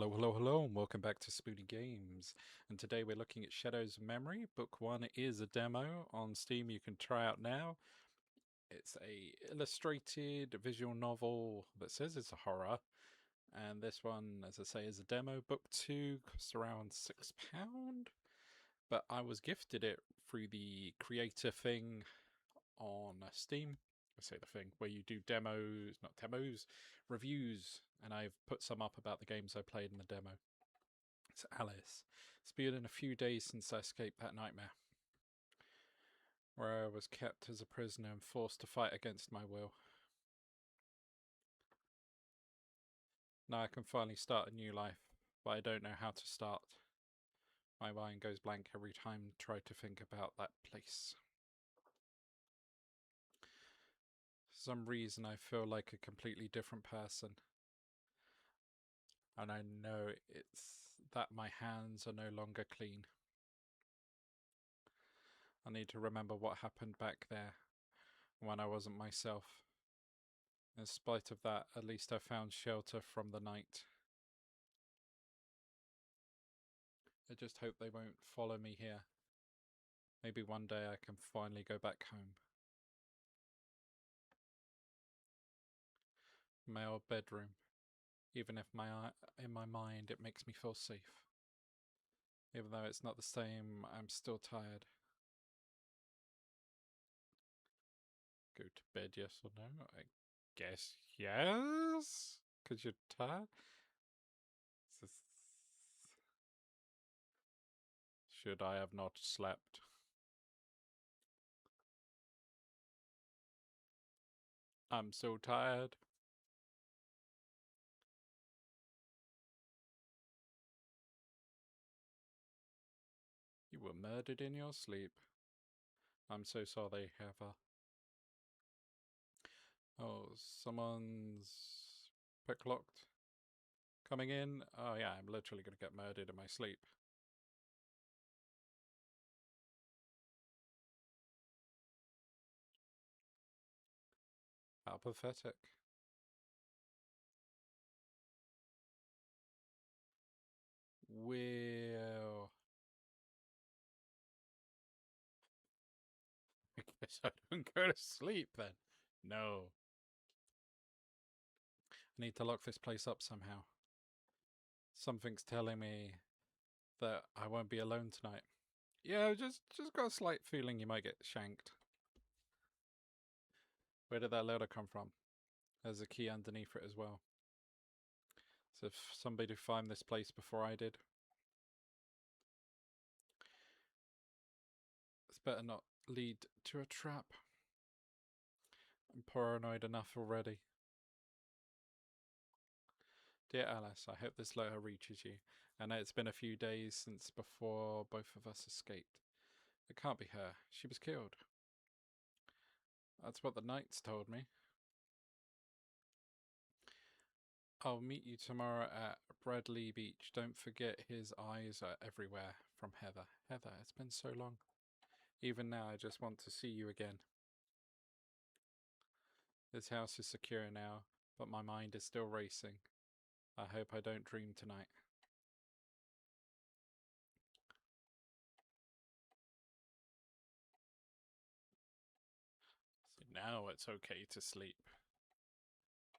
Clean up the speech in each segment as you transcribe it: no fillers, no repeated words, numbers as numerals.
Hello, hello, hello, and welcome back to Spoonie Games. And today we're looking at Shadows of Memory. Book 1 is a demo on Steam you can try out now. It's a illustrated visual novel that says it's a horror. And this one, as I say, is a demo. Book 2 costs around £6. But I was gifted it through the creator thing on Steam. I say the thing where you do demos, not demos, reviews. And I've put some up about the games I played in the demo. It's Alice. It's been a few days since I escaped that nightmare, where I was kept as a prisoner and forced to fight against my will. Now I can finally start a new life, but I don't know how to start. My mind goes blank every time I try to think about that place. For some reason I feel like a completely different person. And I know it's that my hands are no longer clean. I need to remember what happened back there when I wasn't myself. In spite of that, at least I found shelter from the night. I just hope they won't follow me here. Maybe one day I can finally go back home. My old bedroom. Even if in my mind it makes me feel safe. Even though it's not the same, I'm still tired. Go to bed, yes or no? I guess yes? Because you're tired? Should I have not slept? I'm so tired. You were murdered in your sleep. I'm so sorry, Heather. Oh, someone's picklocked coming in. Oh yeah, I'm literally going to get murdered in my sleep. How pathetic. Well, I guess I don't go to sleep then. No. I need to lock this place up somehow. Something's telling me that I won't be alone tonight. Yeah, just got a slight feeling you might get shanked. Where did that letter come from? There's a key underneath it as well. So if somebody find this place before I did, this better not lead to a trap. I'm paranoid enough already. Dear Alice, I hope this letter reaches you. I know it's been a few days since before both of us escaped. It can't be her. She was killed. That's what the knights told me. I'll meet you tomorrow at Bradley Beach. Don't forget his eyes are everywhere. From Heather. Heather, it's been so long. Even now, I just want to see you again. This house is secure now, but my mind is still racing. I hope I don't dream tonight. So now it's okay to sleep.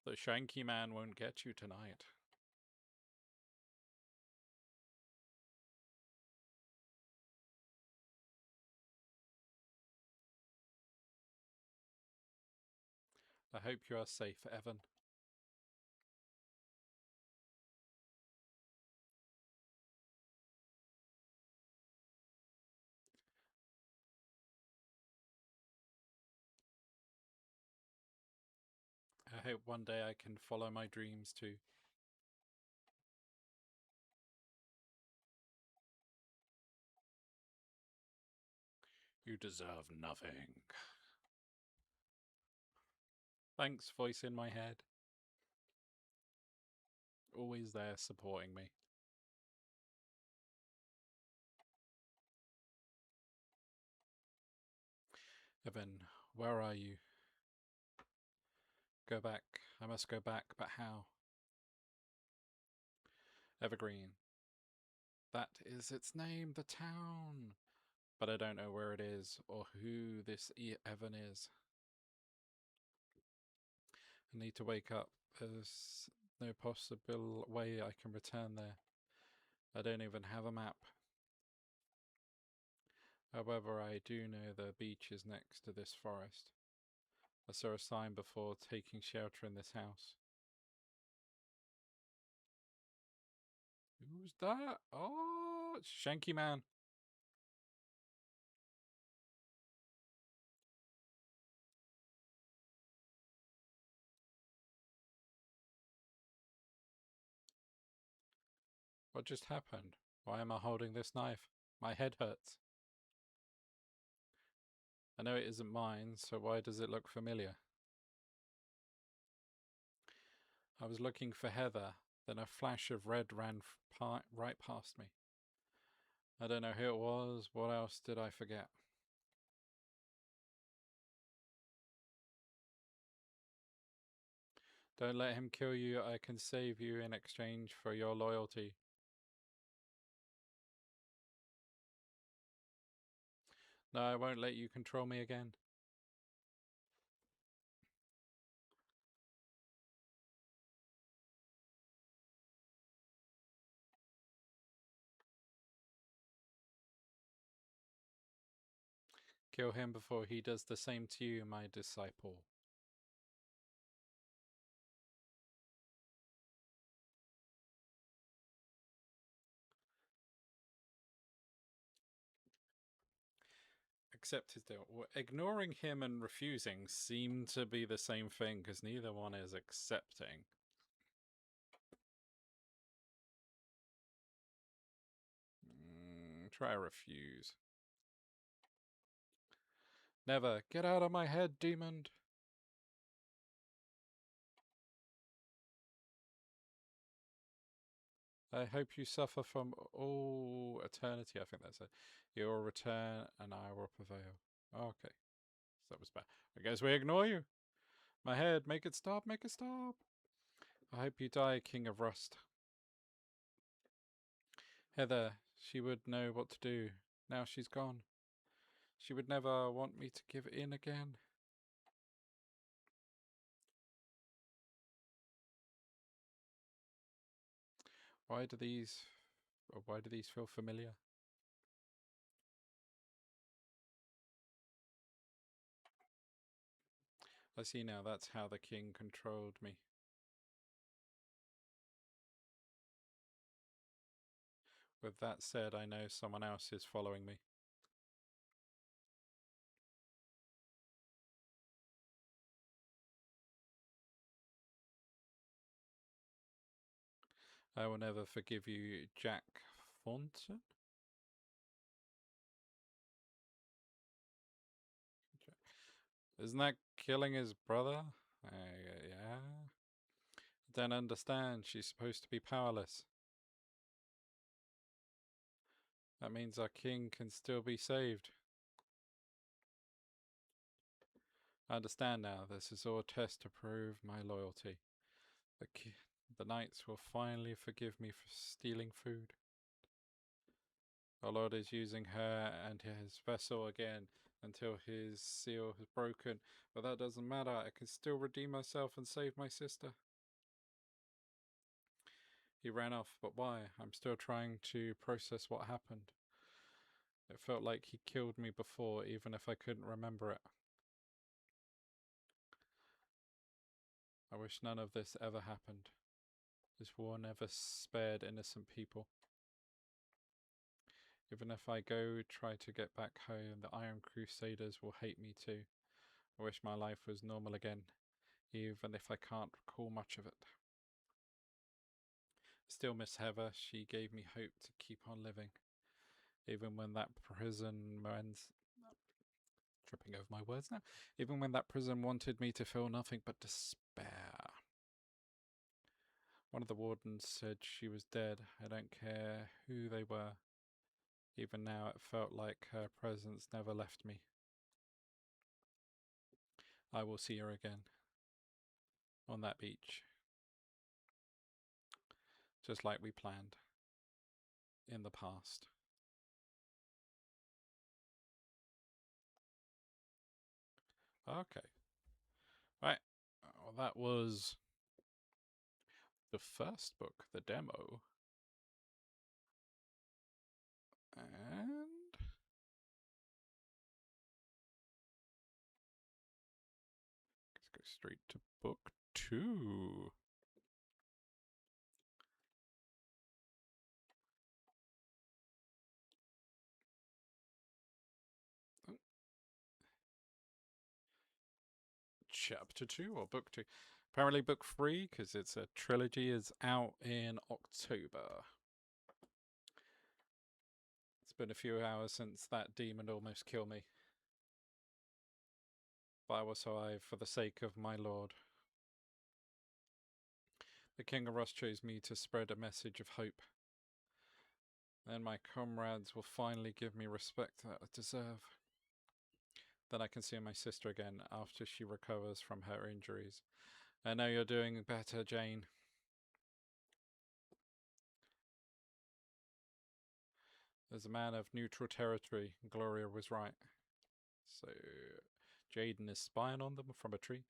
The Shanky Man won't get you tonight. I hope you are safe, Evan. I hope one day I can follow my dreams too. You deserve nothing. Thanks, voice in my head. Always there supporting me. Evan, where are you? Go back. I must go back, but how? Evergreen. That is its name, the town. But I don't know where it is or who this Evan is. I need to wake up. There's no possible way I can return there. I don't even have a map. However, I do know the beach is next to this forest. I saw a sign before taking shelter in this house. Who's that? Oh, it's Shanky Man. What just happened? Why am I holding this knife? My head hurts. I know it isn't mine, so why does it look familiar? I was looking for Heather, then a flash of red ran right past me. I don't know who it was. What else did I forget? Don't let him kill you. I can save you in exchange for your loyalty. No, I won't let you control me again. Kill him before he does the same to you, my disciple. Accept his deal. Ignoring him and refusing seem to be the same thing because neither one is accepting. Try refuse. Never. Get out of my head, demon. I hope you suffer from all eternity. I think that's it. You will return and I will prevail. Okay. So that was bad. I guess we ignore you. My head. Make it stop. Make it stop. I hope you die, King of Rust. Heather. She would know what to do. Now she's gone. She would never want me to give in again. Why do these feel familiar? I see now, that's how the king controlled me. With that said, I know someone else is following me. I will never forgive you, Jack Thornton? Isn't that killing his brother? Yeah. Don't understand. She's supposed to be powerless. That means our king can still be saved. I understand now. This is all a test to prove my loyalty. The knights will finally forgive me for stealing food. Our Lord is using her and his vessel again until his seal has broken. But that doesn't matter. I can still redeem myself and save my sister. He ran off, but why? I'm still trying to process what happened. It felt like he killed me before, even if I couldn't remember it. I wish none of this ever happened. This war never spared innocent people. Even if I go try to get back home, the Iron Crusaders will hate me too. I wish my life was normal again, even if I can't recall much of it. Still miss Heather. She gave me hope to keep on living. Even when that prison tripping over my words now. Even when that prison wanted me to feel nothing but despair. One of the wardens said she was dead. I don't care who they were. Even now it felt like her presence never left me. I will see her again. On that beach. just like we planned in the past. Okay. Right. Well, that was the first book, the demo. And let's go straight to book 2. Chapter 2 or book 2. Apparently book 3, because it's a trilogy, is out in October. It's been a few hours since that demon almost killed me. But I will survive for the sake of my lord. The King of Rust chose me to spread a message of hope. Then my comrades will finally give me respect that I deserve. Then I can see my sister again after she recovers from her injuries. I know you're doing better, Jane. As a man of neutral territory, Gloria was right. So, Jaden is spying on them from a tree.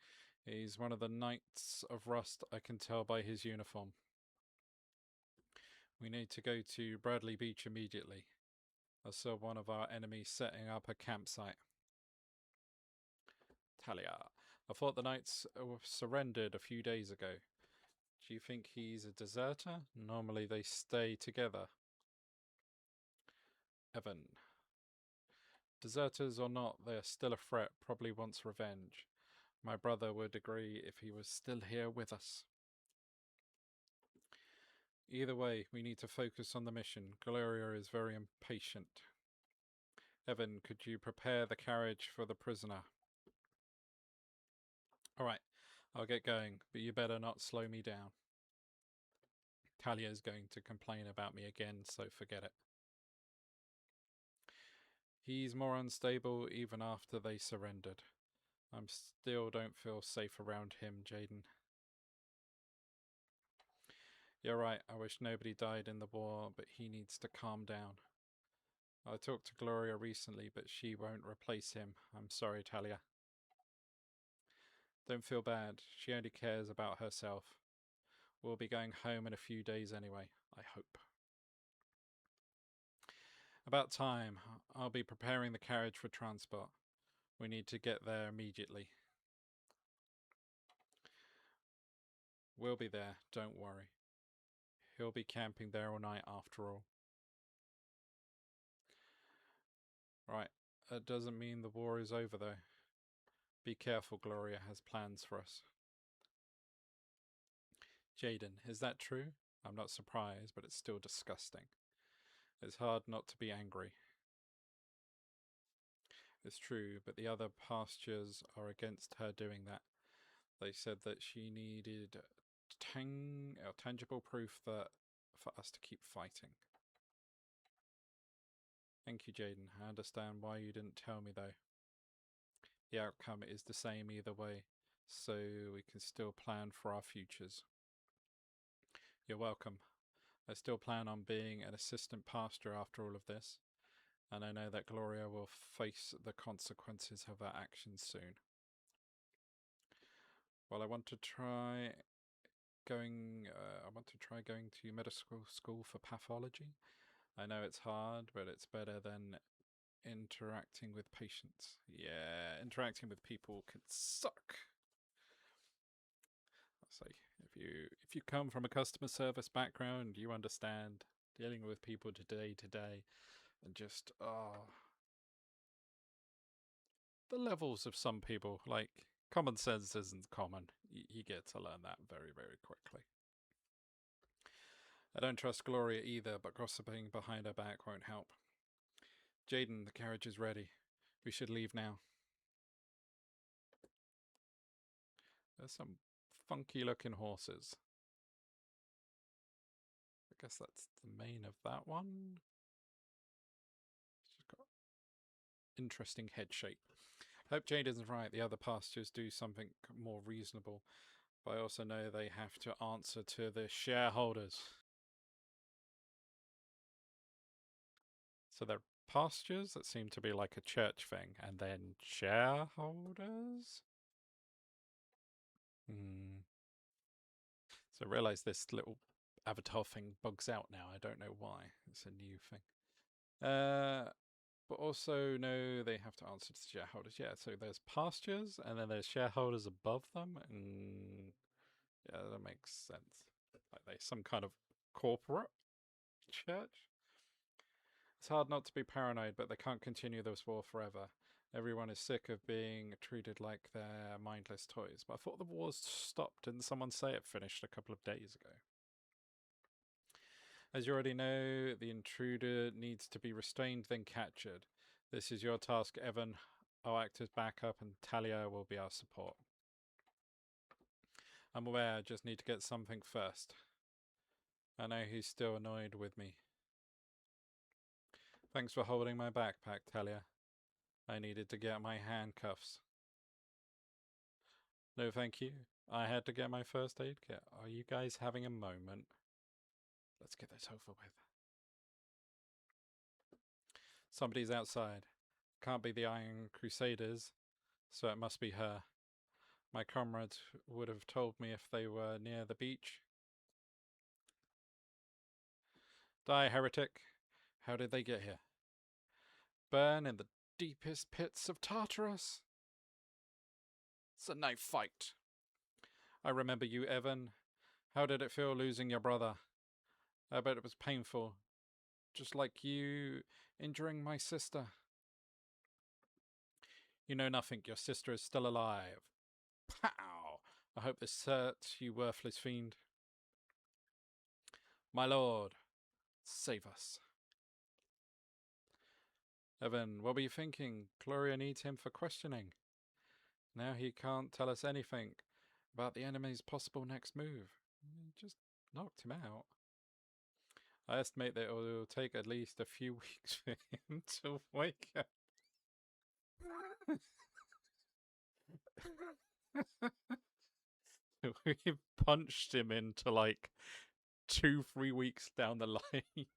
He's one of the Knights of Rust, I can tell by his uniform. We need to go to Bradley Beach immediately. I saw one of our enemies setting up a campsite. Talia, I thought the Knights surrendered a few days ago. Do you think he's a deserter? Normally they stay together. Evan. Deserters or not, they are still a threat, probably wants revenge. My brother would agree if he was still here with us. Either way, we need to focus on the mission. Gloria is very impatient. Evan, could you prepare the carriage for the prisoner? Alright, I'll get going, but you better not slow me down. Talia's going to complain about me again, so forget it. He's more unstable even after they surrendered. I still don't feel safe around him, Jaden. You're right, I wish nobody died in the war, but he needs to calm down. I talked to Gloria recently, but she won't replace him. I'm sorry, Talia. Don't feel bad. She only cares about herself. We'll be going home in a few days anyway, I hope. About time. I'll be preparing the carriage for transport. We need to get there immediately. We'll be there, don't worry. He'll be camping there all night after all. Right, that doesn't mean the war is over though. Be careful, Gloria has plans for us. Jaden, is that true? I'm not surprised, but it's still disgusting. It's hard not to be angry. It's true, but the other pastures are against her doing that. They said that she needed tangible proof that for us to keep fighting. Thank you, Jaden. I understand why you didn't tell me though. The outcome is the same either way, so we can still plan for our futures. You're welcome. I still plan on being an assistant pastor after all of this, and I know that Gloria will face the consequences of her actions soon. Well, I want to try going to medical school for pathology. I know it's hard, but it's better than interacting with patients. Yeah, interacting with people can suck. So if you come from a customer service background, you understand dealing with people day to day, and just the levels of some people, like common sense isn't common. You get to learn that very, very quickly. I don't trust Gloria either, but gossiping behind her back won't help. Jaden, the carriage is ready. We should leave now. There's some funky looking horses. I guess that's the main of that one. She's got interesting head shape. Hope Jaden's right. The other pastures do something more reasonable, but I also know they have to answer to the shareholders. So there are pastures that seem to be like a church thing, and then shareholders? Hmm. So I realise this little avatar thing bugs out now. I don't know why. It's a new thing. But also, no, they have to answer to shareholders. Yeah, so there's pastures, and then there's shareholders above them, and yeah, that makes sense. Like they some kind of corporate church. It's hard not to be paranoid, but they can't continue this war forever. Everyone is sick of being treated like they're mindless toys. But I thought the war's stopped. Didn't someone say it finished a couple of days ago? As you already know, the intruder needs to be restrained, then captured. This is your task, Evan. I'll act as backup, and Talia will be our support. I'm aware, I just need to get something first. I know he's still annoyed with me. Thanks for holding my backpack, Talia. I needed to get my handcuffs. No, thank you. I had to get my first aid kit. Are you guys having a moment? Let's get this over with. Somebody's outside. Can't be the Iron Crusaders, so it must be her. My comrades would have told me if they were near the beach. Die, heretic! How did they get here? Burn in the deepest pits of Tartarus? It's a knife fight. I remember you, Evan. How did it feel losing your brother? I bet it was painful. Just like you injuring my sister. You know nothing. Your sister is still alive. Pow! I hope this hurts, you worthless fiend. My lord, save us. Evan, what were you thinking? Gloria needs him for questioning. Now he can't tell us anything about the enemy's possible next move. He just knocked him out. I estimate that it will take at least a few weeks for him to wake up. We've punched him into like 2-3 weeks down the line.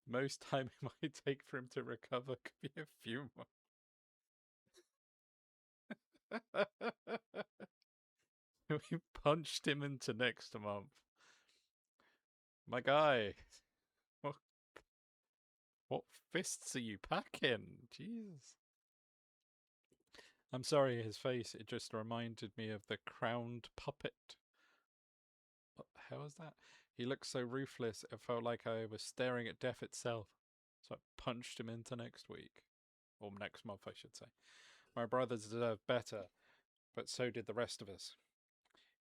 Most time it might take for him to recover could be a few months. We punched him into next month. My guy, what, what fists are you packing? Jesus. I'm sorry, his face, it just reminded me of the crowned puppet. What the hell is that? He looked so ruthless, it felt like I was staring at death itself. So I punched him into next week. Or next month, I should say. My brothers deserve better, but so did the rest of us.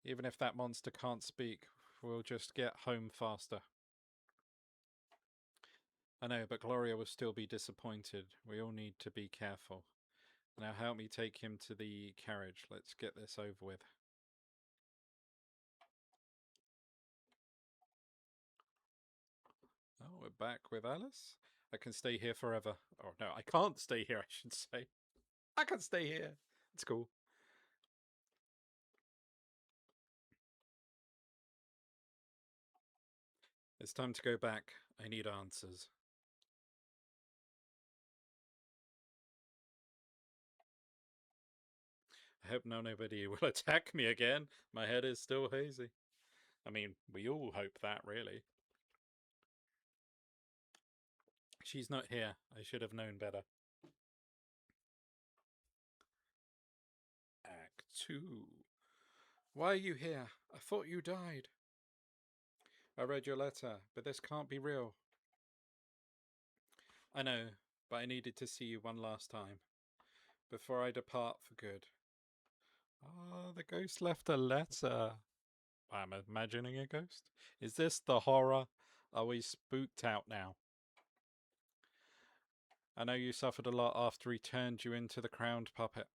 Even if that monster can't speak, we'll just get home faster. I know, but Gloria will still be disappointed. We all need to be careful. Now help me take him to the carriage. Let's get this over with. Oh, we're back with Alice? I can stay here forever. Oh, no, I can't stay here, I should say. I can stay here. It's cool. It's time to go back. I need answers. I hope nobody will attack me again. My head is still hazy. I mean, we all hope that, really. She's not here. I should have known better. Act 2. Why are you here? I thought you died. I read your letter, but this can't be real. I know, but I needed to see you one last time, before I depart for good. Oh, the ghost left a letter. I'm imagining a ghost. Is this the horror? Are we spooked out now? I know you suffered a lot after he turned you into the crowned puppet,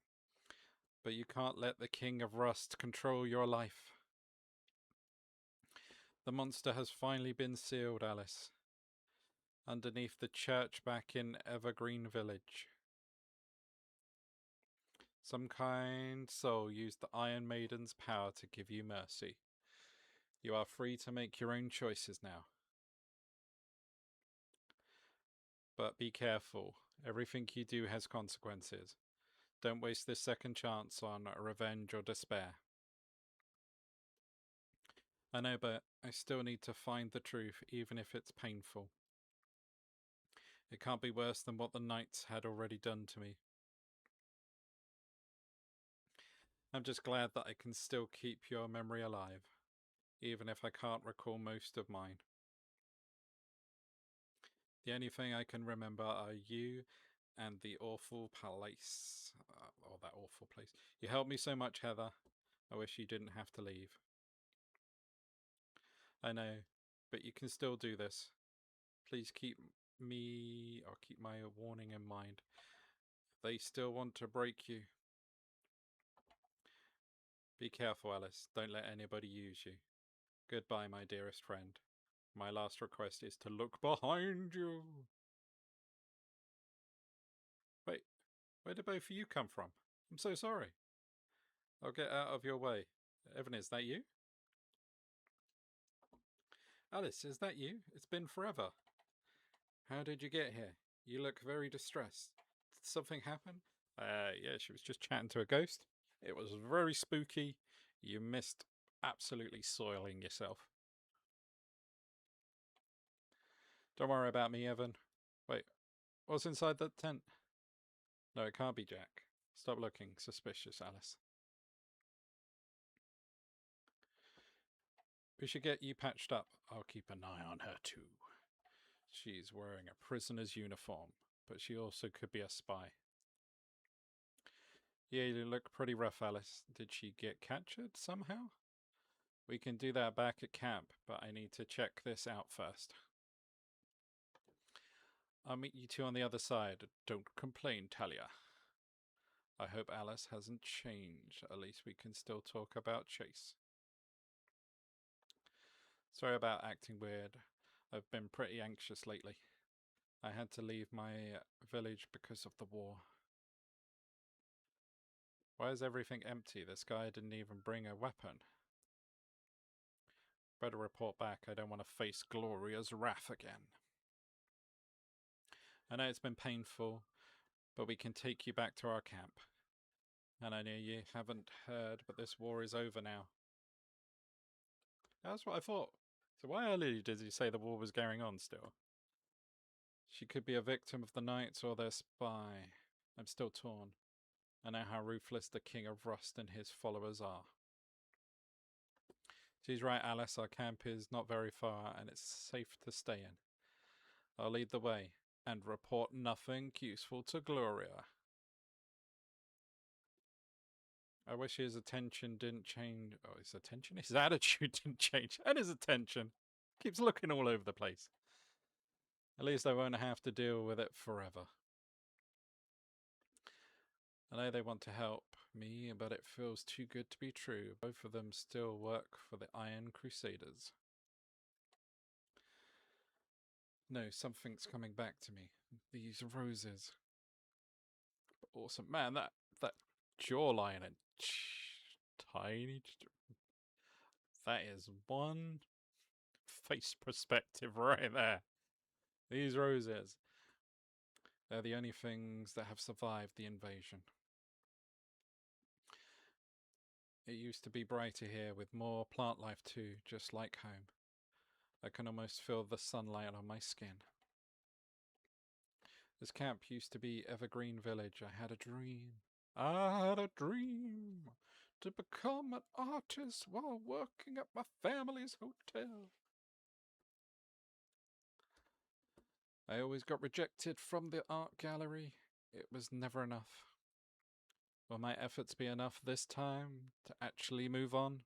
but you can't let the King of Rust control your life. The monster has finally been sealed, Alice, underneath the church back in Evergreen Village. Some kind soul used the Iron Maiden's power to give you mercy. You are free to make your own choices now. But be careful. Everything you do has consequences. Don't waste this second chance on revenge or despair. I know, but I still need to find the truth, even if it's painful. It can't be worse than what the knights had already done to me. I'm just glad that I can still keep your memory alive, even if I can't recall most of mine. The only thing I can remember are you and the awful place. Or that awful place. You helped me so much, Heather. I wish you didn't have to leave. I know, but you can still do this. Please keep my warning in mind. They still want to break you. Be careful, Alice. Don't let anybody use you. Goodbye, my dearest friend. My last request is to look behind you. Wait, where did both of you come from? I'm so sorry. I'll get out of your way. Evan, is that you? Alice, is that you? It's been forever. How did you get here? You look very distressed. Did something happen? Yeah, she was just chatting to a ghost. It was very spooky. You missed absolutely soiling yourself. Don't worry about me, Evan. Wait, what's inside that tent? No, it can't be Jack. Stop looking suspicious, Alice. We should get you patched up. I'll keep an eye on her too. She's wearing a prisoner's uniform, but she also could be a spy. Yeah, you look pretty rough, Alice. Did she get captured somehow? We can do that back at camp, but I need to check this out first. I'll meet you two on the other side. Don't complain, Talia. I hope Alice hasn't changed. At least we can still talk about Chase. Sorry about acting weird. I've been pretty anxious lately. I had to leave my village because of the war. Why is everything empty? This guy didn't even bring a weapon. Better report back. I don't want to face Gloria's wrath again. I know it's been painful, but we can take you back to our camp. And I know you haven't heard, but this war is over now. That's what I thought. So why earlier did he say the war was going on still? She could be a victim of the knights or their spy. I'm still torn. I know how ruthless the King of Rust and his followers are. She's right, Alice. Our camp is not very far, and it's safe to stay in. I'll lead the way, and report nothing useful to Gloria. I wish his attention didn't change. Oh, his attention? His attitude didn't change. And his attention. Keeps looking all over the place. At least I won't have to deal with it forever. I know they want to help me, but it feels too good to be true. Both of them still work for the Iron Crusaders. No, something's coming back to me. These roses. Awesome. Man, that jawline and tiny... That is one face perspective right there. These roses. They're the only things that have survived the invasion. It used to be brighter here with more plant life too, just like home. I can almost feel the sunlight on my skin. This camp used to be Evergreen Village. I had a dream. I had a dream to become an artist while working at my family's hotel. I always got rejected from the art gallery. It was never enough. Will my efforts be enough this time to actually move on?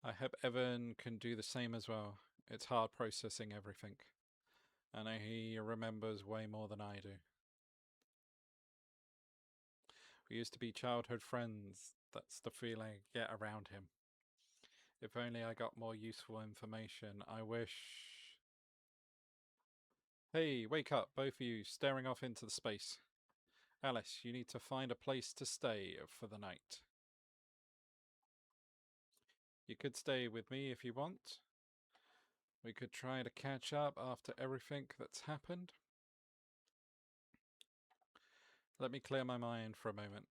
I hope Evan can do the same as well. It's hard processing everything. And he remembers way more than I do. We used to be childhood friends. That's the feeling I get around him. If only I got more useful information. I wish... Hey, wake up, both of you, staring off into the space. Alice, you need to find a place to stay for the night. You could stay with me if you want. We could try to catch up after everything that's happened. Let me clear my mind for a moment.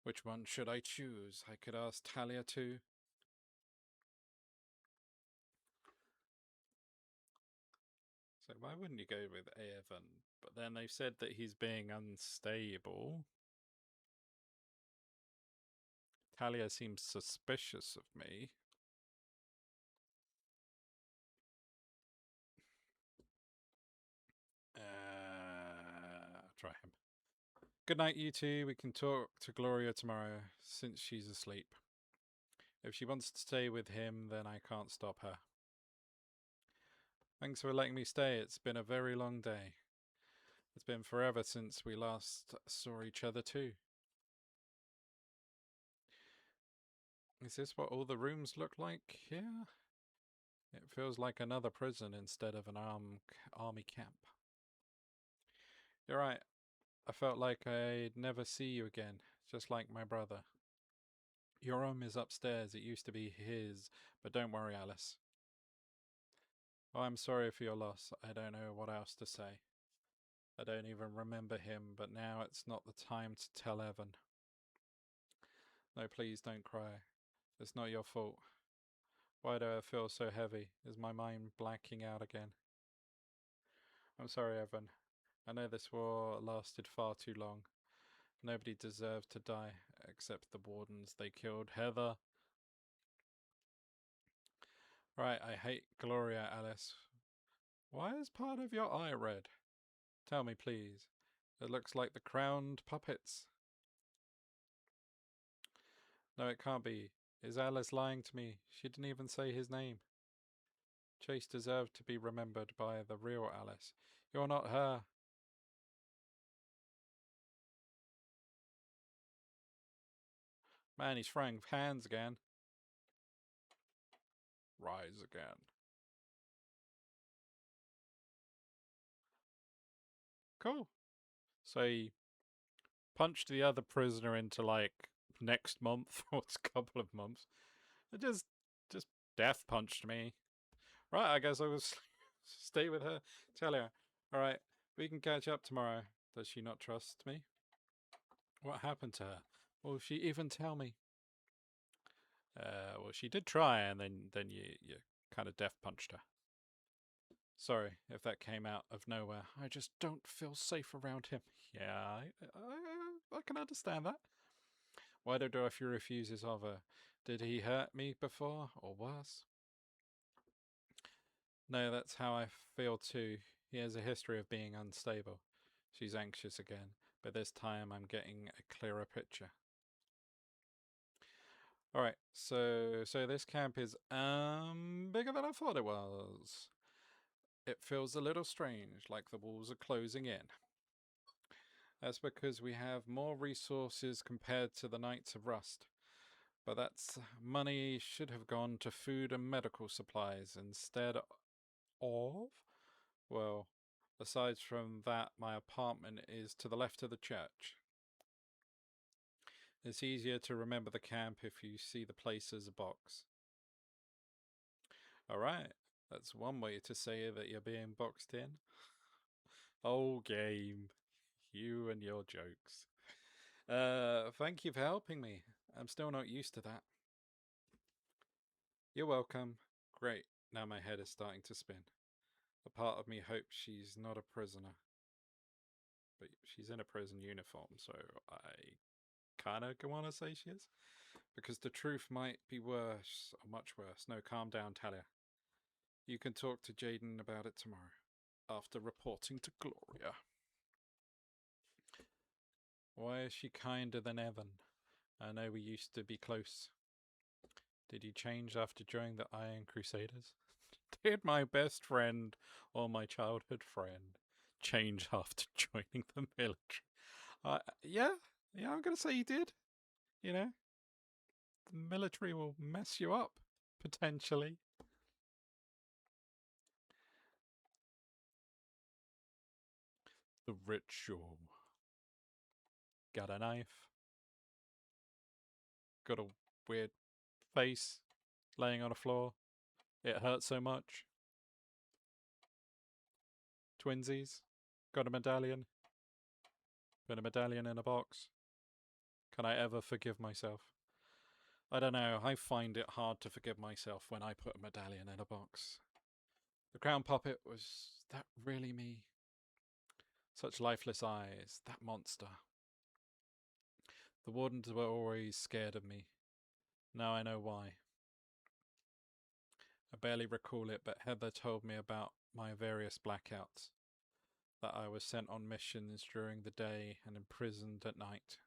Which one should I choose? I could ask Talia too. So why wouldn't you go with Evan? But then they've said that he's being unstable. Talia seems suspicious of me. Try him. Good night, you two. We can talk to Gloria tomorrow, since she's asleep. If she wants to stay with him, then I can't stop her. Thanks for letting me stay. It's been a very long day. It's been forever since we last saw each other too. Is this what all the rooms look like here? It feels like another prison instead of an army camp. You're right. I felt like I'd never see you again, just like my brother. Your room is upstairs. It used to be his, but don't worry, Alice. Oh, I'm sorry for your loss. I don't know what else to say. I don't even remember him, but now it's not the time to tell Evan. No, please don't cry. It's not your fault. Why do I feel so heavy? Is my mind blacking out again? I'm sorry, Evan. I know this war lasted far too long. Nobody deserved to die, except the wardens. They killed Heather. Right, I hate Gloria, Alice. Why is part of your eye red? Tell me, please. It looks like the crowned puppets. No, it can't be. Is Alice lying to me? She didn't even say his name. Chase deserved to be remembered by the real Alice. You're not her. Man, he's throwing hands again. Rise again. Cool. So he punched the other prisoner into like next month or a couple of months. It just death punched me. Right, I guess I was stay with her. Tell her. Alright, we can catch up tomorrow. Does she not trust me? What happened to her? Will she even tell me? Well, she did try, and then you kind of death punched her. Sorry if that came out of nowhere. I just don't feel safe around him. Yeah, I can understand that. Why do I refuse his offer? Did he hurt me before, or worse? No, that's how I feel too. He has a history of being unstable. She's anxious again, but this time I'm getting a clearer picture. Alright, so this camp is bigger than I thought it was. It feels a little strange, like the walls are closing in. That's because we have more resources compared to the Knights of Rust. But that's money should have gone to food and medical supplies instead of, well, aside from that, my apartment is to the left of the church. It's easier to remember the camp if you see the place as a box. Alright, that's one way to say that you're being boxed in. Oh, game. You and your jokes. Thank you for helping me. I'm still not used to that. You're welcome. Great. Now my head is starting to spin. A part of me hopes she's not a prisoner. But she's in a prison uniform, so I kind of want to say she is. Because the truth might be worse, or much worse. No, calm down, Talia. You can talk to Jaden about it tomorrow, after reporting to Gloria. Why is she kinder than Evan? I know we used to be close. Did you change after joining the Iron Crusaders? Did my best friend, or my childhood friend, change after joining the military? Yeah, I'm gonna say he did. You know, the military will mess you up, potentially. The ritual. Got a knife. Got a weird face laying on a floor. It hurt so much. Twinsies? Got a medallion? Got a medallion in a box? Can I ever forgive myself? I don't know, I find it hard to forgive myself when I put a medallion in a box. The crown puppet, was that really me? Such lifeless eyes, that monster. The wardens were always scared of me. Now I know why. I barely recall it, but Heather told me about my various blackouts. That I was sent on missions during the day and imprisoned at night.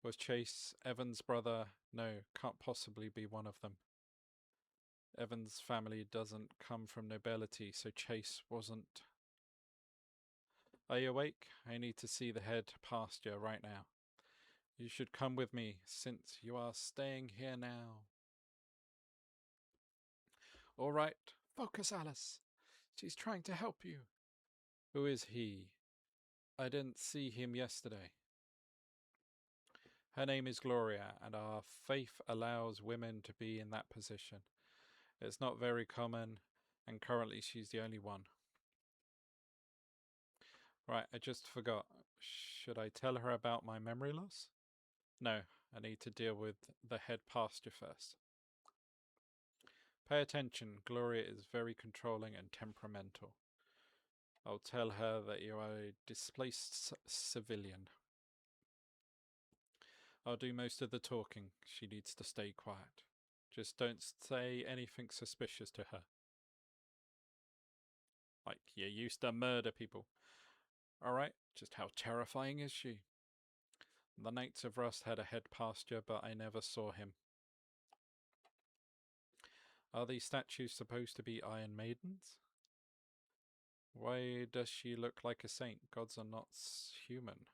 Was Chase Evan's brother? No, can't possibly be one of them. Evan's family doesn't come from nobility, so Chase wasn't. Are you awake? I need to see the head pasture right now. You should come with me, since you are staying here now. All right, focus, Alice. She's trying to help you. Who is he? I didn't see him yesterday. Her name is Gloria, and our faith allows women to be in that position. It's not very common, and currently she's the only one. Right, I just forgot. Should I tell her about my memory loss? No, I need to deal with the head pasture first. Pay attention, Gloria is very controlling and temperamental. I'll tell her that you are a displaced civilian. I'll do most of the talking. She needs to stay quiet. Just don't say anything suspicious to her. Like, you used to murder people. Alright, just how terrifying is she? The Knights of Rust had a head pasture, but I never saw him. Are these statues supposed to be Iron Maidens? Why does she look like a saint? Gods are not human.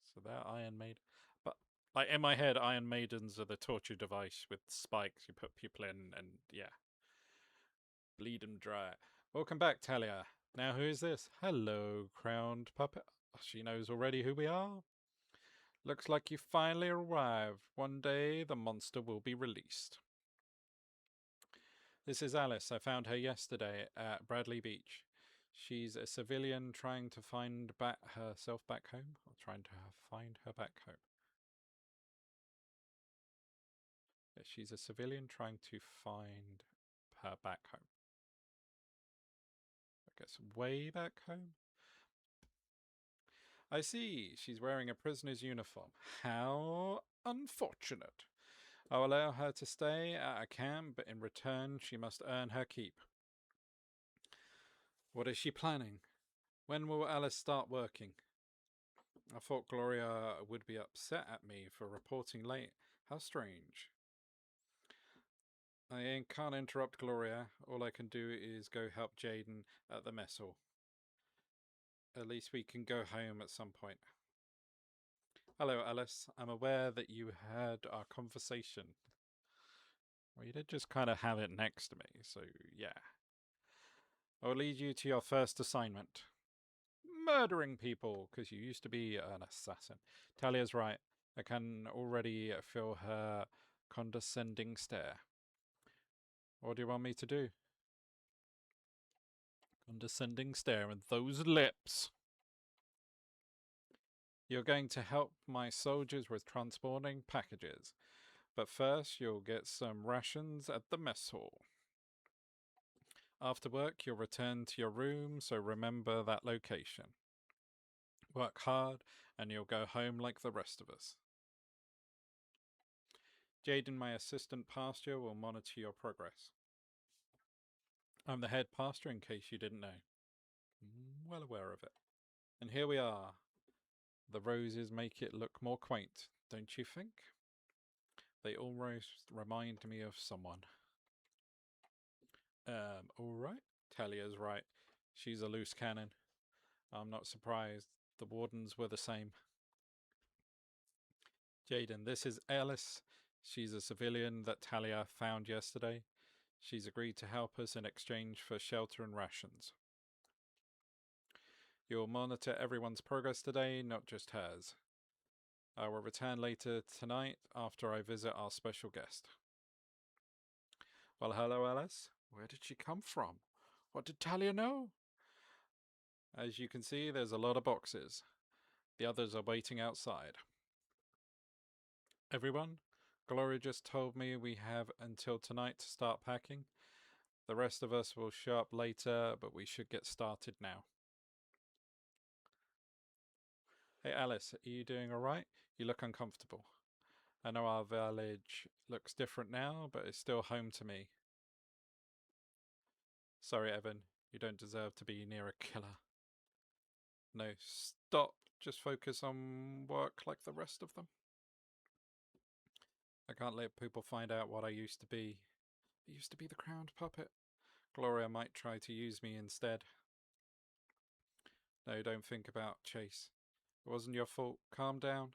So they're Iron Maiden. But, like, in my head, Iron Maidens are the torture device with spikes you put people in and, yeah. Bleed them dry. Welcome back, Talia. Now who is this? Hello, crowned puppet. She knows already who we are. Looks like you finally arrived. One day the monster will be released. This is Alice. I found her yesterday at Bradley Beach. She's a civilian trying to find herself back home. Or trying to find her back home. Yeah, she's a civilian trying to find her back home. I guess way back home? I see. She's wearing a prisoner's uniform. How unfortunate. I'll allow her to stay at a camp, but in return she must earn her keep. What is she planning? When will Alice start working? I thought Gloria would be upset at me for reporting late. How strange. I can't interrupt Gloria. All I can do is go help Jaden at the mess hall. At least we can go home at some point. Hello, Alice. I'm aware that you had our conversation. Well, you did just kind of have it next to me, so yeah. I'll lead you to your first assignment. Murdering people, because you used to be an assassin. Talia's right. I can already feel her condescending stare. What do you want me to do? Condescending stare and those lips. You're going to help my soldiers with transporting packages. But first, you'll get some rations at the mess hall. After work, you'll return to your room, so remember that location. Work hard, and you'll go home like the rest of us. Jaden, my assistant pastor, will monitor your progress. I'm the head pastor, in case you didn't know. Well aware of it. And here we are. The roses make it look more quaint, don't you think? They almost remind me of someone. Alright. Talia's right. She's a loose cannon. I'm not surprised. The wardens were the same. Jaden, this is Alice. She's a civilian that Talia found yesterday. She's agreed to help us in exchange for shelter and rations. You'll monitor everyone's progress today, not just hers. I will return later tonight after I visit our special guest. Well, hello, Alice. Where did she come from? What did Talia know? As you can see, there's a lot of boxes. The others are waiting outside. Everyone, Gloria just told me we have until tonight to start packing. The rest of us will show up later, but we should get started now. Hey Alice, are you doing alright? You look uncomfortable. I know our village looks different now, but it's still home to me. Sorry, Evan, you don't deserve to be near a killer. No, stop. Just focus on work like the rest of them. I can't let people find out what I used to be. I used to be the crowned puppet. Gloria might try to use me instead. No, don't think about Chase. It wasn't your fault. Calm down.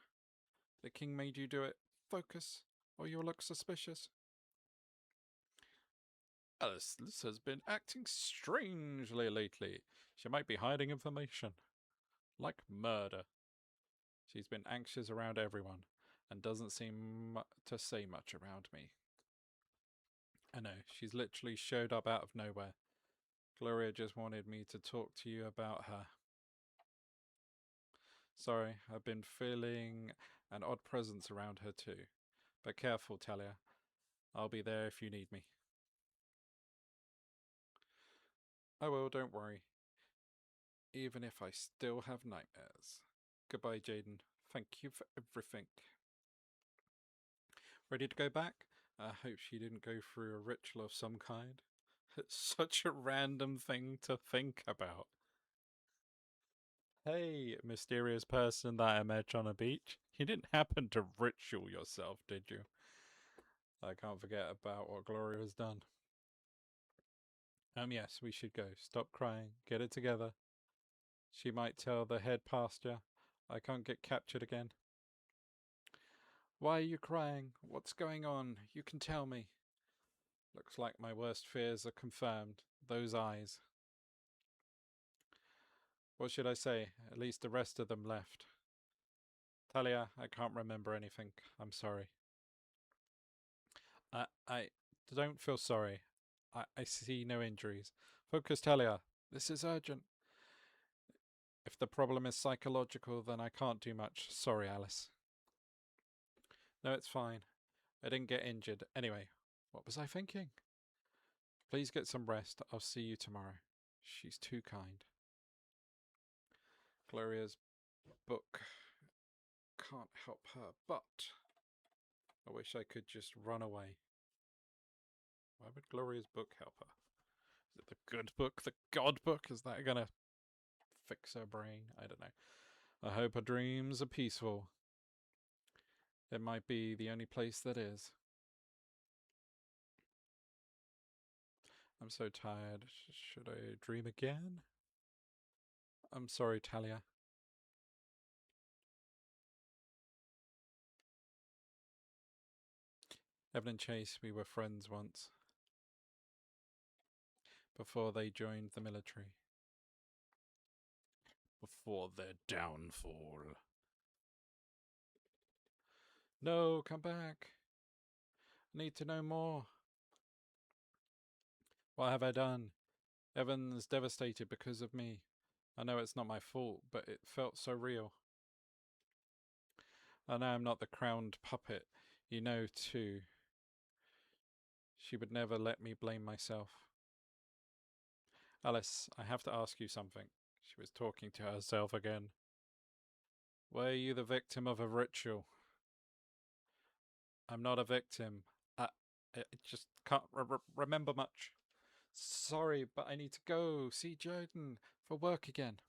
The king made you do it. Focus, or you'll look suspicious. Alice has been acting strangely lately. She might be hiding information. Like murder. She's been anxious around everyone, and doesn't seem to say much around me. I know, she's literally showed up out of nowhere. Gloria just wanted me to talk to you about her. Sorry, I've been feeling an odd presence around her too. But careful, Talia. I'll be there if you need me. I will, don't worry. Even if I still have nightmares. Goodbye, Jaden. Thank you for everything. Ready to go back? I hope she didn't go through a ritual of some kind. It's such a random thing to think about. Hey, mysterious person that I met on a beach. You didn't happen to ritual yourself, did you? I can't forget about what Gloria has done. Yes, we should go. Stop crying. Get it together. She might tell the head pastor I can't get captured again. Why are you crying? What's going on? You can tell me. Looks like my worst fears are confirmed. Those eyes. What should I say? At least the rest of them left. Talia, I can't remember anything. I'm sorry. I don't feel sorry. I see no injuries. Focus, Talia. This is urgent. If the problem is psychological, then I can't do much. Sorry, Alice. No, it's fine. I didn't get injured. Anyway, what was I thinking? Please get some rest. I'll see you tomorrow. She's too kind. Gloria's book can't help her, but I wish I could just run away. Why would Gloria's book help her? Is it the good book? The God book? Is that gonna fix her brain? I don't know. I hope her dreams are peaceful. It might be the only place that is. I'm so tired. Should I dream again? I'm sorry, Talia. Evan and Chase, we were friends once. Before they joined the military. Before their downfall. No, come back. I need to know more. What have I done? Evan's devastated because of me. I know it's not my fault, but it felt so real. I know I'm not the crowned puppet. You know, too. She would never let me blame myself. Alice, I have to ask you something. She was talking to herself again. Were you the victim of a ritual? I'm not a victim. I just can't remember much. Sorry, but I need to go see Jordan for work again.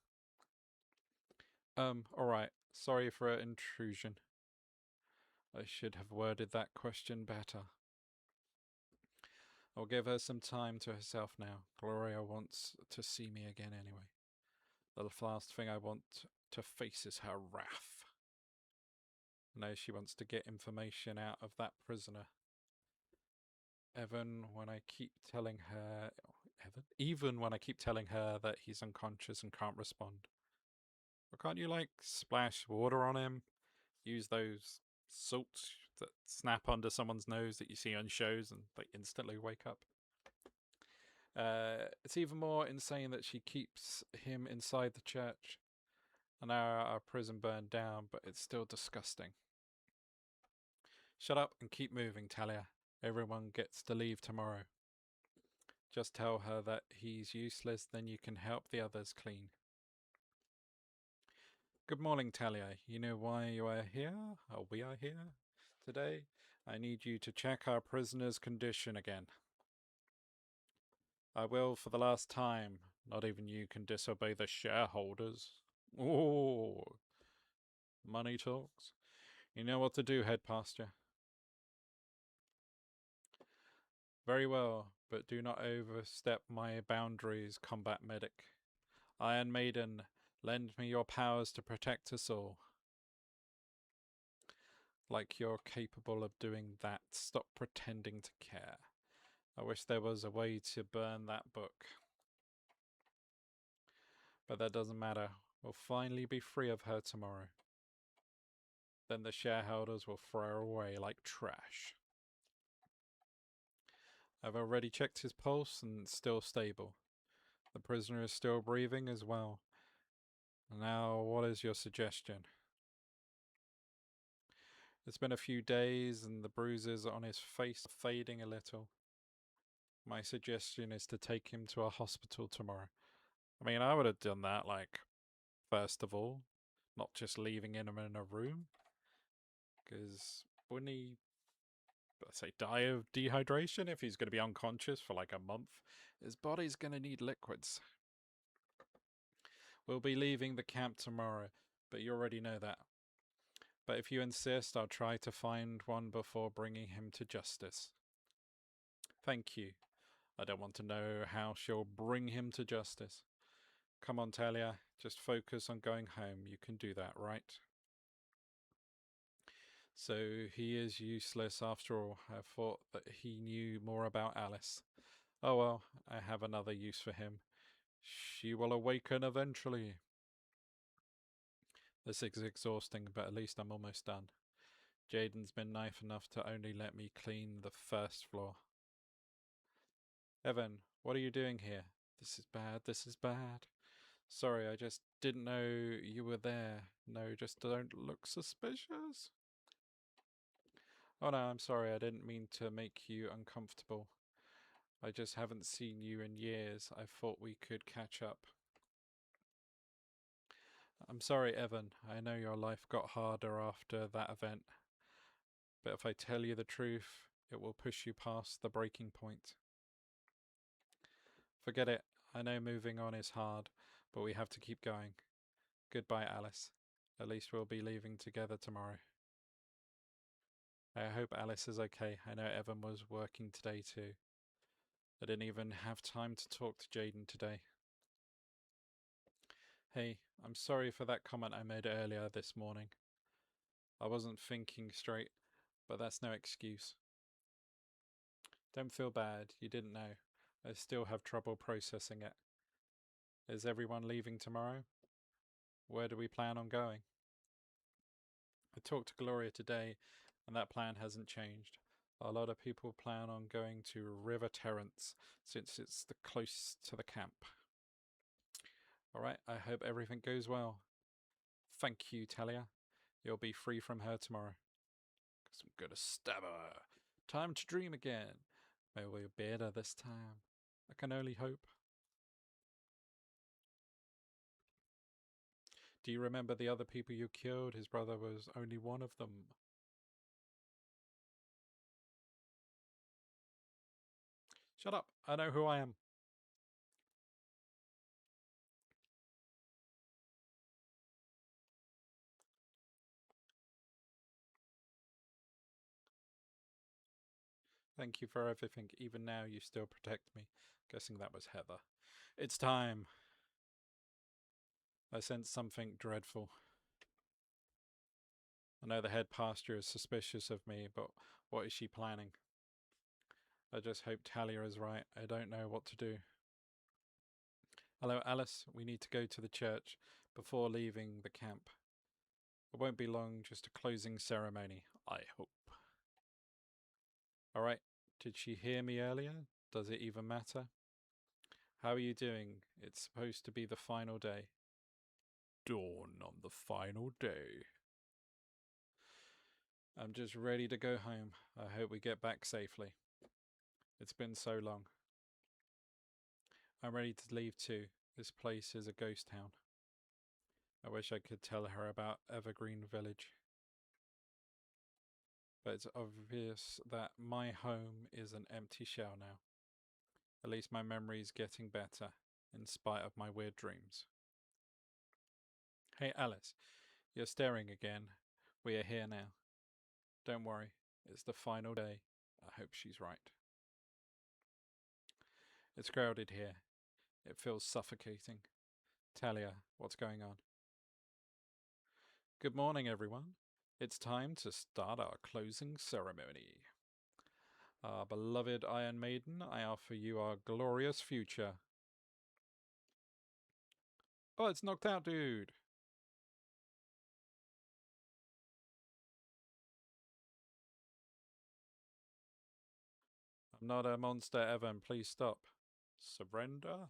Alright. Sorry for an intrusion. I should have worded that question better. I'll give her some time to herself now. Gloria wants to see me again anyway. The last thing I want to face is her wrath. No, she wants to get information out of that prisoner. Even when I keep telling her that he's unconscious and can't respond. Or can't you, like, splash water on him? Use those salts that snap under someone's nose that you see on shows and they instantly wake up? It's even more insane that she keeps him inside the church. I know our prison burned down, but it's still disgusting. Shut up and keep moving, Talia. Everyone gets to leave tomorrow. Just tell her that he's useless, then you can help the others clean. Good morning, Talia. You know why you are here? Or we are here today? I need you to check our prisoner's condition again. I will for the last time. Not even you can disobey the shareholders. Oh, money talks. You know what to do, head pastor. Very well, but do not overstep my boundaries, combat medic. Iron Maiden, lend me your powers to protect us all. Like you're capable of doing that. Stop pretending to care. I wish there was a way to burn that book. But that doesn't matter. We'll finally be free of her tomorrow. Then the shareholders will throw her away like trash. I've already checked his pulse and it's still stable. The prisoner is still breathing as well. Now, what is your suggestion? It's been a few days and the bruises on his face are fading a little. My suggestion is to take him to a hospital tomorrow. I mean, I would have done that, like, first of all, not just leaving him in a room. Because wouldn't he, let's say, die of dehydration if he's going to be unconscious for like a month? His body's going to need liquids. We'll be leaving the camp tomorrow, but you already know that. But if you insist, I'll try to find one before bringing him to justice. Thank you. I don't want to know how she'll bring him to justice. Come on, Talia, just focus on going home. You can do that, right? So he is useless after all. I thought that he knew more about Alice. Oh well, I have another use for him. She will awaken eventually. This is exhausting, but at least I'm almost done. Jaden's been nice enough to only let me clean the first floor. Evan, what are you doing here? This is bad, this is bad. Sorry, I just didn't know you were there. No, just don't look suspicious. Oh no, I'm sorry, I didn't mean to make you uncomfortable. I just haven't seen you in years. I thought we could catch up. I'm sorry, Evan. I know your life got harder after that event. But if I tell you the truth, it will push you past the breaking point. Forget it. I know moving on is hard, but we have to keep going. Goodbye, Alice. At least we'll be leaving together tomorrow. I hope Alice is okay. I know Evan was working today too. I didn't even have time to talk to Jaden today. Hey, I'm sorry for that comment I made earlier this morning. I wasn't thinking straight, but that's no excuse. Don't feel bad, you didn't know. I still have trouble processing it. Is everyone leaving tomorrow? Where do we plan on going? I talked to Gloria today, and that plan hasn't changed. A lot of people plan on going to River Terrence, since it's the close to the camp. Alright, I hope everything goes well. Thank you, Talia. You'll be free from her tomorrow. 'Cause I'm gonna stab her. Time to dream again. Maybe we'll be better this time. I can only hope. Do you remember the other people you killed? His brother was only one of them. Shut up. I know who I am. Thank you for everything. Even now, you still protect me. Guessing that was Heather. It's time. I sense something dreadful. I know the head pastor is suspicious of me, but what is she planning? I just hope Talia is right. I don't know what to do. Hello, Alice. We need to go to the church before leaving the camp. It won't be long, just a closing ceremony, I hope. Alright, did she hear me earlier? Does it even matter? How are you doing? It's supposed to be the final day. Dawn on the final day. I'm just ready to go home. I hope we get back safely. It's been so long. I'm ready to leave too. This place is a ghost town. I wish I could tell her about Evergreen Village. But it's obvious that my home is an empty shell now. At least my memory's getting better, in spite of my weird dreams. Hey Alice, you're staring again. We are here now. Don't worry, it's the final day. I hope she's right. It's crowded here. It feels suffocating. Talia, what's going on? Good morning, everyone. It's time to start our closing ceremony. Our beloved Iron Maiden, I offer you our glorious future. Oh, it's knocked out, dude. I'm not a monster, Evan. Please stop. Surrender?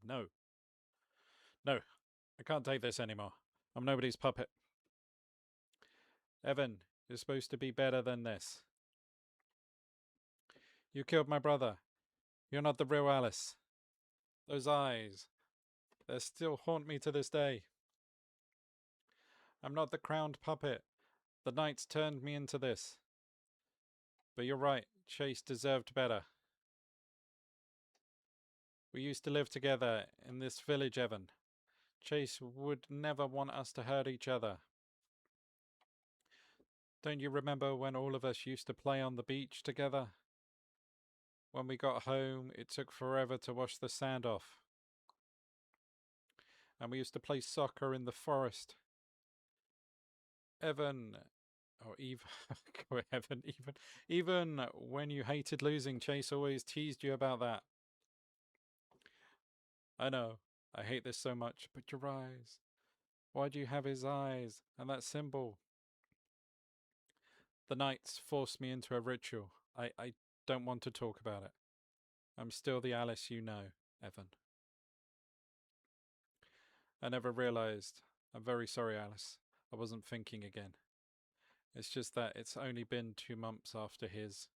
No. No. I can't take this anymore. I'm nobody's puppet. Evan, you're supposed to be better than this. You killed my brother. You're not the real Alice. Those eyes, they still haunt me to this day. I'm not the crowned puppet. The knights turned me into this. But you're right, Chase deserved better. We used to live together in this village, Evan. Chase would never want us to hurt each other. Don't you remember when all of us used to play on the beach together? When we got home, it took forever to wash the sand off. And we used to play soccer in the forest. Evan, or even, Evan, even when you hated losing, Chase always teased you about that. I know, I hate this so much, but your eyes. Why do you have his eyes and that symbol? The knights forced me into a ritual. I don't want to talk about it. I'm still the Alice you know, Evan. I never realized. I'm very sorry, Alice. I wasn't thinking again. It's just that it's only been 2 months after his.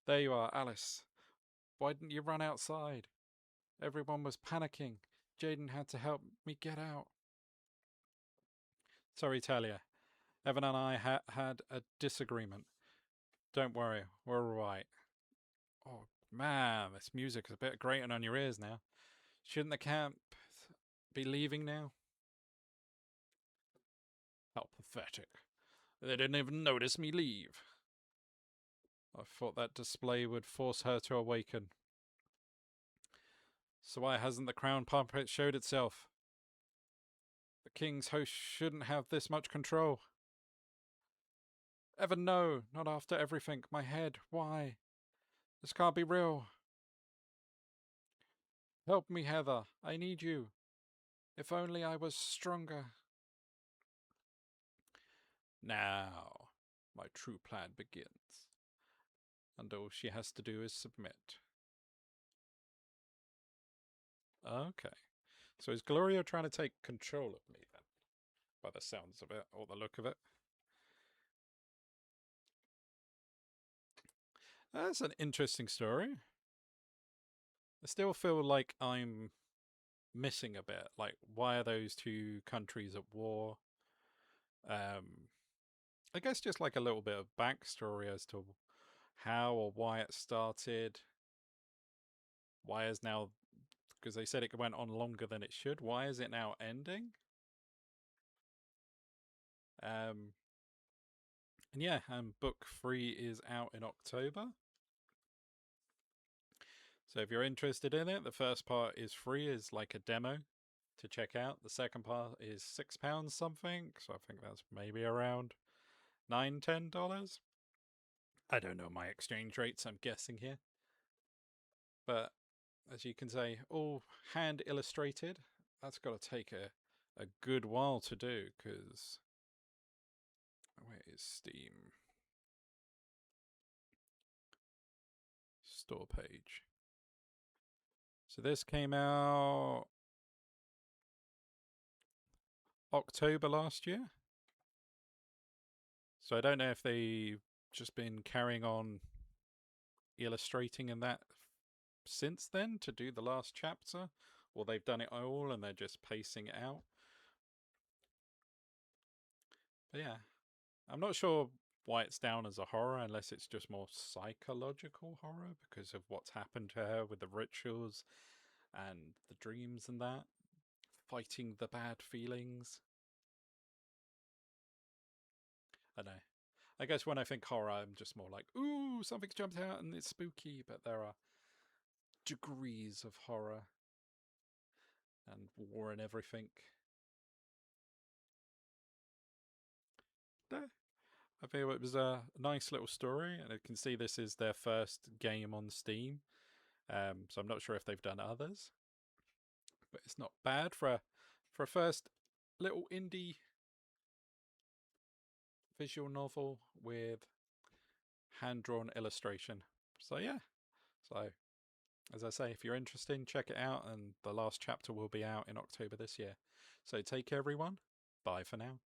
There you are, Alice. Why didn't you run outside? Everyone was panicking. Jaden had to help me get out. Sorry, Talia. Evan and I had a disagreement. Don't worry, we're alright. Oh, man, this music is a bit grating on your ears now. Shouldn't the camp be leaving now? How pathetic. They didn't even notice me leave. I thought that display would force her to awaken. So why hasn't the crown puppet showed itself? The king's host shouldn't have this much control. Evan, no, not after everything. My head, why? This can't be real. Help me, Heather. I need you. If only I was stronger. Now, my true plan begins. And all she has to do is submit. Okay. So is Gloria trying to take control of me then? By the sounds of it, or the look of it. That's an interesting story. I still feel like I'm missing a bit. Like, why are those two countries at war? I guess just like a little bit of backstory as to how or why it started. Why is now, because they said it went on longer than it should. Why is it now ending? And yeah, book 3 is out in October. So if you're interested in it, the first part is free, is like a demo to check out. The second part is £6 something, so I think that's maybe around $9-10. I don't know my exchange rates, I'm guessing here. But as you can say, all hand illustrated. That's got to take a good while to do, because where is Steam? store page. So this came out October last year. So I don't know if they've just been carrying on illustrating in that since then to do the last chapter, or they've done it all and they're just pacing it out. But yeah, I'm not sure why it's down as a horror unless it's just more psychological horror because of what's happened to her with the rituals and the dreams and that, fighting the bad feelings. I know. I guess when I think horror, I'm just more like, ooh, something's jumped out and it's spooky, but there are degrees of horror and war and everything. No, I feel it was a nice little story, and I can see this is their first game on Steam. So I'm not sure if they've done others, but it's not bad for a first little indie visual novel with hand drawn illustration. So yeah, so as I say, if you're interested, check it out, and the last chapter will be out in October this year. So take care, everyone. Bye for now.